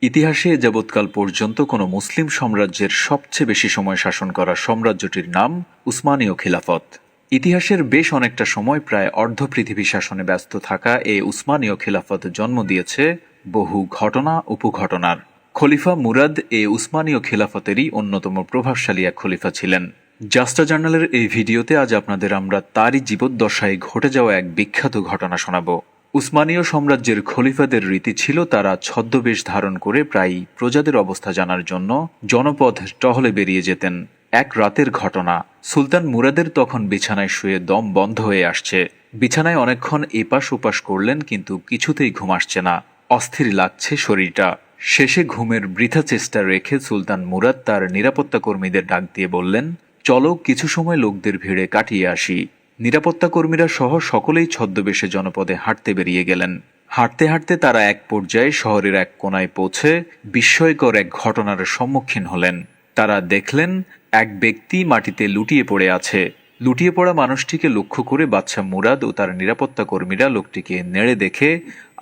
ইতিহাসে যাবৎকাল পর্যন্ত কোনো মুসলিম সাম্রাজ্যের সবচেয়ে বেশি সময় শাসন করা সাম্রাজ্যটির নাম উসমানীয় খিলাফত। ইতিহাসের বেশ অনেকটা সময় প্রায় অর্ধ পৃথিবী শাসনে ব্যস্ত থাকা এই উসমানীয় খিলাফত জন্ম দিয়েছে বহু ঘটনা উপঘটনার। খলিফা মুরাদ এ উসমানীয় খিলাফতেরই অন্যতম প্রভাবশালী এক খলিফা ছিলেন। জাস্টা জার্নালের এই ভিডিওতে আজ আপনাদের আমরা তারই জীবদ্দশায় ঘটে যাওয়া এক বিখ্যাত ঘটনা শোনাব। উসমানীয় সাম্রাজ্যের খলিফাদের রীতি ছিল তারা ছদ্মবেশ ধারণ করে প্রায় প্রজাদের অবস্থা জানার জন্য জনপদ টহলে বেরিয়ে যেতেন। এক রাতের ঘটনা, সুলতান মুরাদের তখন বিছানায় শুয়ে দম বন্ধ হয়ে আসছে। বিছানায় অনেকক্ষণ এপাশ ওপাশ করলেন, কিন্তু কিছুতেই ঘুম আসছে না, অস্থির লাগছে শরীরটা। শেষে ঘুমের বৃথা চেষ্টা রেখে সুলতান মুরাদ তার নিরাপত্তা কর্মীদের ডাক দিয়ে বললেন, চলো কিছু সময় লোকদের ভিড়ে কাটিয়ে আসি। নিরাপত্তা কর্মীরা সহ সকলেই ছদ্মবেশে জনপদে হাঁটতে বেরিয়ে গেলেন। হাঁটতে হাঁটতে তারা এক পর্যায়ে শহরের এক কোনায় পৌঁছে বিস্ময়কর এক ঘটনার সম্মুখীন হলেন। তারা দেখলেন এক ব্যক্তি মাটিতে লুটিয়ে পড়ে আছে। লুটিয়ে পড়া মানুষটিকে লক্ষ্য করে বাদশা মুরাদ ও তার নিরাপত্তা কর্মীরা লোকটিকে নেড়ে দেখে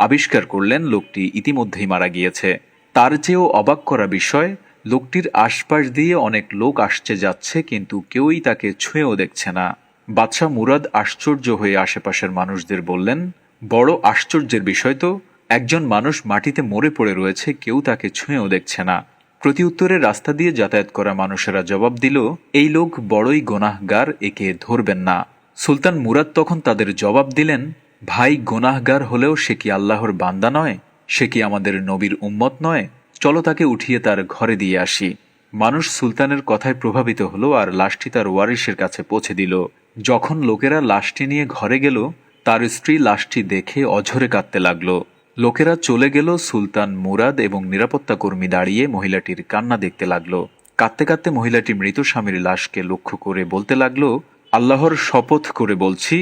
আবিষ্কার করলেন লোকটি ইতিমধ্যেই মারা গিয়েছে। তার চেয়েও অবাক করা বিষয়, লোকটির আশপাশ দিয়ে অনেক লোক আসছে যাচ্ছে, কিন্তু কেউই তাকে ছুঁয়েও দেখছে না। বাদশাহ মুরাদ আশ্চর্য হয়ে আশেপাশের মানুষদের বললেন, বড় আশ্চর্যের বিষয় তো, একজন মানুষ মাটিতে মরে পড়ে রয়েছে, কেউ তাকে ছুঁয়েও দেখছে না। প্রতিউত্তরে রাস্তা দিয়ে যাতায়াত করা মানুষেরা জবাব দিল, এই লোক বড়ই গোনাহগার, একে ধরবেন না। সুলতান মুরাদ তখন তাদের জবাব দিলেন, ভাই, গোনাহগার হলেও সে কি আল্লাহর বান্দা নয়? সে কি আমাদের নবীর উম্মত নয়? চলো তাকে উঠিয়ে তার ঘরে দিয়ে আসি। মানুষ সুলতানের কথায় প্রভাবিত হলো আর লাশটি তার ওয়ারিসের কাছে পৌঁছে দিল। যখন লোকেরা লাশটি নিয়ে ঘরে গেল, তার স্ত্রী লাশটি দেখে অঝরে কাঁদতে লাগলো। লোকেরা চলে গেল, সুলতান মুরাদ এবং নিরাপত্তা কর্মী দাঁড়িয়ে মহিলাটির কান্না দেখতে লাগলো। কাঁদতে কাঁদতে মহিলাটি মৃত স্বামীর লাশকে লক্ষ্য করে বলতে লাগলো, আল্লাহর শপথ করে বলছি,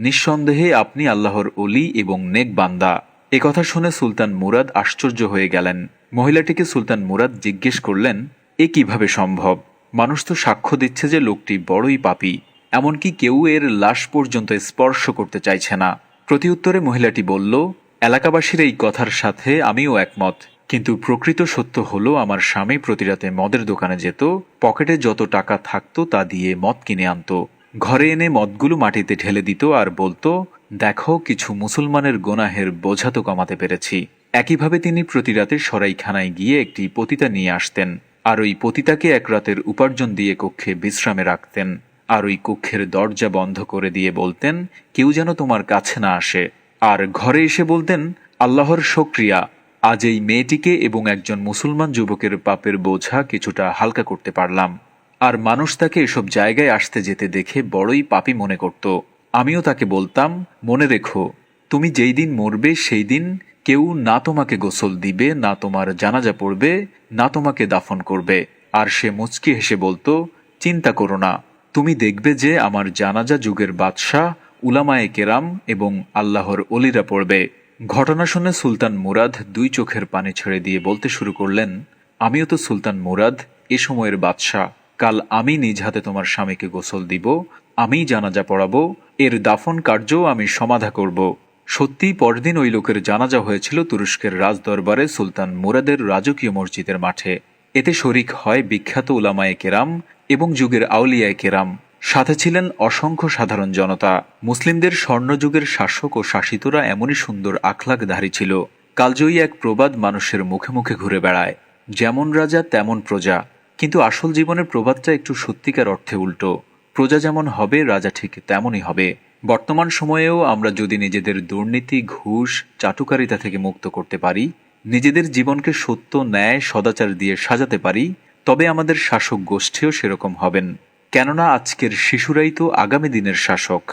নিঃসন্দেহে আপনি আল্লাহর ওলি এবং নেক বান্দা। এ কথা শুনে সুলতান মুরাদ আশ্চর্য হয়ে গেলেন। মহিলাটিকে সুলতান মুরাদ জিজ্ঞেস করলেন, এ কিভাবে সম্ভব? মানুষ তো সাক্ষ্য দিচ্ছে যে লোকটি বড়ই পাপী, এমনকি কেউ এর লাশ পর্যন্ত স্পর্শ করতে চাইছে না। প্রতিউত্তরে মহিলাটি বলল, এলাকাবাসীর এই কথার সাথে আমিও একমত, কিন্তু প্রকৃত সত্য হলো আমার স্বামী প্রতি রাতে মদের দোকানে যেত, পকেটে যত টাকা থাকতো তা দিয়ে মদ কিনে আনতো, ঘরে এনে মদগুলো মাটিতে ঢেলে দিত আর বলতো, দেখো কিছু মুসলমানের গোনাহের বোঝা তো কমাতে পেরেছি। একইভাবে তিনি প্রতি রাতে সরাইখানায় গিয়ে একটি পতিতা নিয়ে আসতেন, আর ওই পতিতাকে এক রাতের উপার্জন দিয়ে কক্ষে বিশ্রামে রাখতেন, আর ওই কক্ষের দরজা বন্ধ করে দিয়ে বলতেন, কেউ যেন তোমার কাছে না আসে। আর ঘরে এসে বলতেন, আল্লাহর শুকরিয়া, আজ এই মেয়েটিকে এবং একজন মুসলমান যুবকের পাপের বোঝা কিছুটা হালকা করতে পারলাম। আর মানুষ তাকে এসব জায়গায় আসতে যেতে দেখে বড়ই পাপী মনে করত। আমিও তাকে বলতাম, মনে রেখো, তুমি যেই দিন মরবে সেই দিন কেউ না তোমাকে গোসল দিবে, না তোমার জানাজা পড়বে, না তোমাকে দাফন করবে। আর সে মুচকি হেসে বলতো, চিন্তা করো না, তুমি দেখবে যে আমার জানাজা যুগের বাদশাহ, উলামায়ে কেরাম এবং আল্লাহর অলিরা পড়বে। ঘটনা শুনে সুলতান মুরাদ দুই চোখের পানি ছেড়ে দিয়ে বলতে শুরু করলেন, আমিও তো সুলতান মুরাদ, এ সময়ের বাদশাহ। কাল আমি নিজ হাতে তোমার স্বামীকে গোসল দিব, আমিই জানাজা পড়াবো, এর দাফন কার্যও আমি সমাধা করব। সত্যিই পরদিন ওই লোকের জানাজা হয়েছিল তুরস্কের রাজদরবারে সুলতান মুরাদের রাজকীয় মসজিদের মাঠে। এতে শরিক হয় বিখ্যাত উলামায়ে কেরাম এবং যুগের আউলিয়ায়ে কেরাম, সাথে ছিলেন অসংখ্য সাধারণ জনতা। মুসলিমদের স্বর্ণযুগের শাসক ও শাসিতরা এমনই সুন্দর আখলাকধারী ছিল। কালজয়ী এক প্রবাদ মানুষের মুখে মুখে ঘুরে বেড়ায়, যেমন রাজা তেমন প্রজা। কিন্তু আসল জীবনের প্রবাদটা একটু সত্যিকার অর্থে উল্টো। প্রজা যেমন হবে, রাজা ঠিক তেমনই হবে। বর্তমান সময়েও আমরা যদি নিজেদের দুর্নীতি, ঘুষ, চাটুকারিতা থেকে মুক্ত করতে পারি, নিজেদের জীবনকে সত্য, ন্যায়, সদাচার দিয়ে সাজাতে পারি, তবে আমাদের শাসক গোষ্ঠীও সেরকম হবেন। কেননা আজকের শিশুরাই তো আগামী দিনের শাসক।